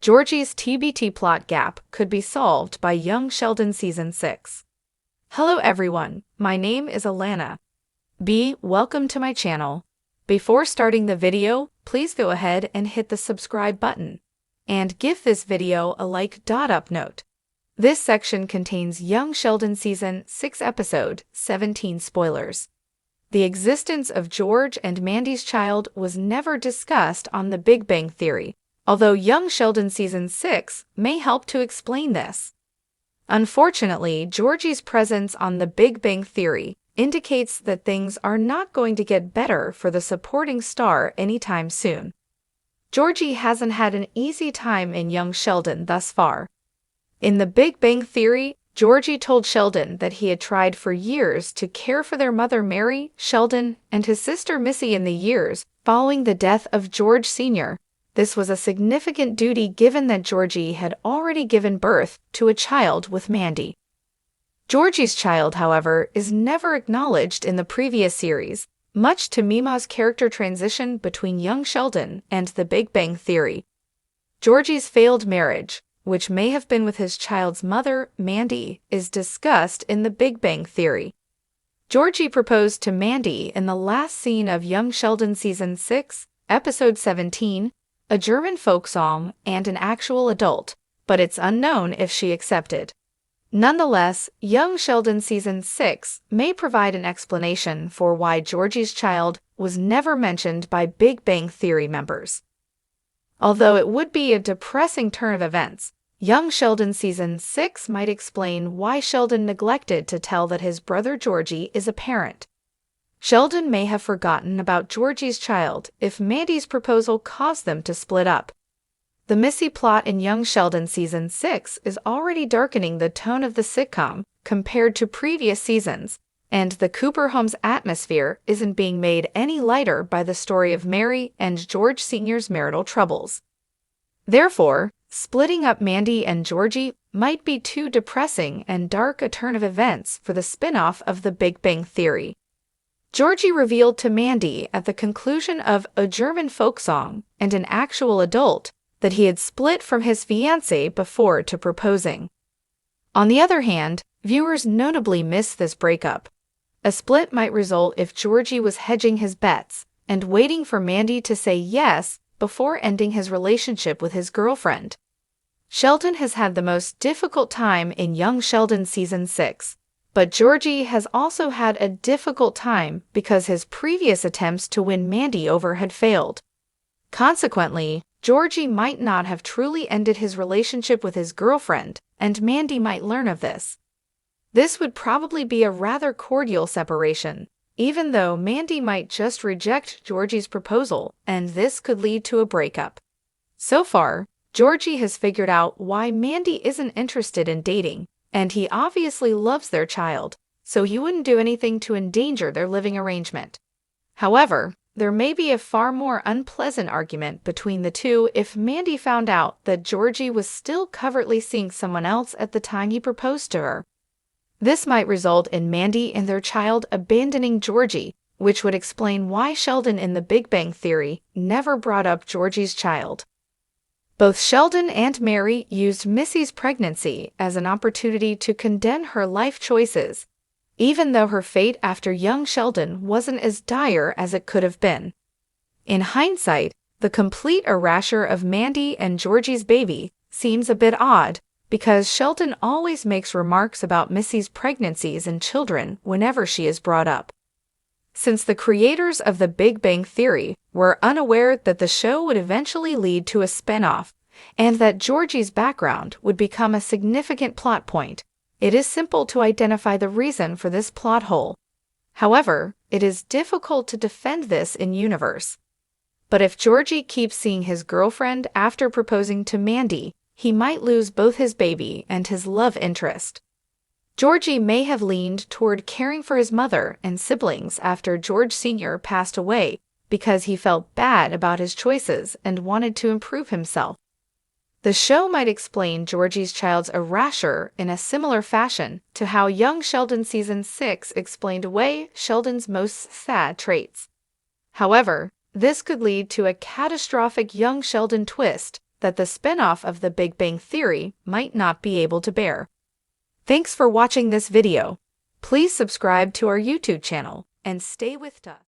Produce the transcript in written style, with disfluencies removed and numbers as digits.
Georgie's TBT plot gap could be solved by Young Sheldon Season 6. Hello everyone, my name is Alana. Welcome to my channel. Before starting the video, please go ahead and hit the subscribe button. And give this video a like. Up note. This section contains Young Sheldon Season 6 Episode 17 spoilers. The existence of George and Mandy's child was never discussed on The Big Bang Theory, although Young Sheldon Season 6 may help to explain this. Unfortunately, Georgie's presence on The Big Bang Theory indicates that things are not going to get better for the supporting star anytime soon. Georgie hasn't had an easy time in Young Sheldon thus far. In The Big Bang Theory, Georgie told Sheldon that he had tried for years to care for their mother Mary, Sheldon, and his sister Missy in the years following the death of George Sr. This was a significant duty given that Georgie had already given birth to a child with Mandy. Georgie's child, however, is never acknowledged in the previous series, much to Mima's character transition between Young Sheldon and The Big Bang Theory. Georgie's failed marriage, which may have been with his child's mother, Mandy, is discussed in The Big Bang Theory. Georgie proposed to Mandy in the last scene of Young Sheldon Season 6, Episode 17, a German folk song and an actual adult, but it's unknown if she accepted. Nonetheless, Young Sheldon Season 6 may provide an explanation for why Georgie's child was never mentioned by Big Bang Theory members. Although it would be a depressing turn of events, Young Sheldon Season 6 might explain why Sheldon neglected to tell that his brother Georgie is a parent. Sheldon may have forgotten about Georgie's child if Mandy's proposal caused them to split up. The Missy plot in Young Sheldon Season 6 is already darkening the tone of the sitcom compared to previous seasons, and the Cooper home's atmosphere isn't being made any lighter by the story of Mary and George Sr.'s marital troubles. Therefore, splitting up Mandy and Georgie might be too depressing and dark a turn of events for the spin-off of The Big Bang Theory. Georgie revealed to Mandy at the conclusion of a German folk song and an actual adult that he had split from his fiancée before to proposing. On the other hand, viewers notably miss this breakup. A split might result if Georgie was hedging his bets and waiting for Mandy to say yes before ending his relationship with his girlfriend. Sheldon has had the most difficult time in Young Sheldon Season 6, but Georgie has also had a difficult time because his previous attempts to win Mandy over had failed. Consequently, Georgie might not have truly ended his relationship with his girlfriend, and Mandy might learn of this. This would probably be a rather cordial separation, even though Mandy might just reject Georgie's proposal, and this could lead to a breakup. So far, Georgie has figured out why Mandy isn't interested in dating, and he obviously loves their child, so he wouldn't do anything to endanger their living arrangement. However, there may be a far more unpleasant argument between the two if Mandy found out that Georgie was still covertly seeing someone else at the time he proposed to her. This might result in Mandy and their child abandoning Georgie, which would explain why Sheldon in The Big Bang Theory never brought up Georgie's child. Both Sheldon and Mary used Missy's pregnancy as an opportunity to condemn her life choices, even though her fate after Young Sheldon wasn't as dire as it could have been. In hindsight, the complete erasure of Mandy and Georgie's baby seems a bit odd, because Sheldon always makes remarks about Missy's pregnancies and children whenever she is brought up. Since the creators of The Big Bang Theory were unaware that the show would eventually lead to a spin-off, and that Georgie's background would become a significant plot point, it is simple to identify the reason for this plot hole. However, it is difficult to defend this in universe. But if Georgie keeps seeing his girlfriend after proposing to Mandy, he might lose both his baby and his love interest. Georgie may have leaned toward caring for his mother and siblings after George Sr. passed away because he felt bad about his choices and wanted to improve himself. The show might explain Georgie's child's erasure in a similar fashion to how Young Sheldon Season 6 explained away Sheldon's most sad traits. However, this could lead to a catastrophic Young Sheldon twist that the spin-off of The Big Bang Theory might not be able to bear. Thanks for watching this video. Please subscribe to our YouTube channel and stay with us.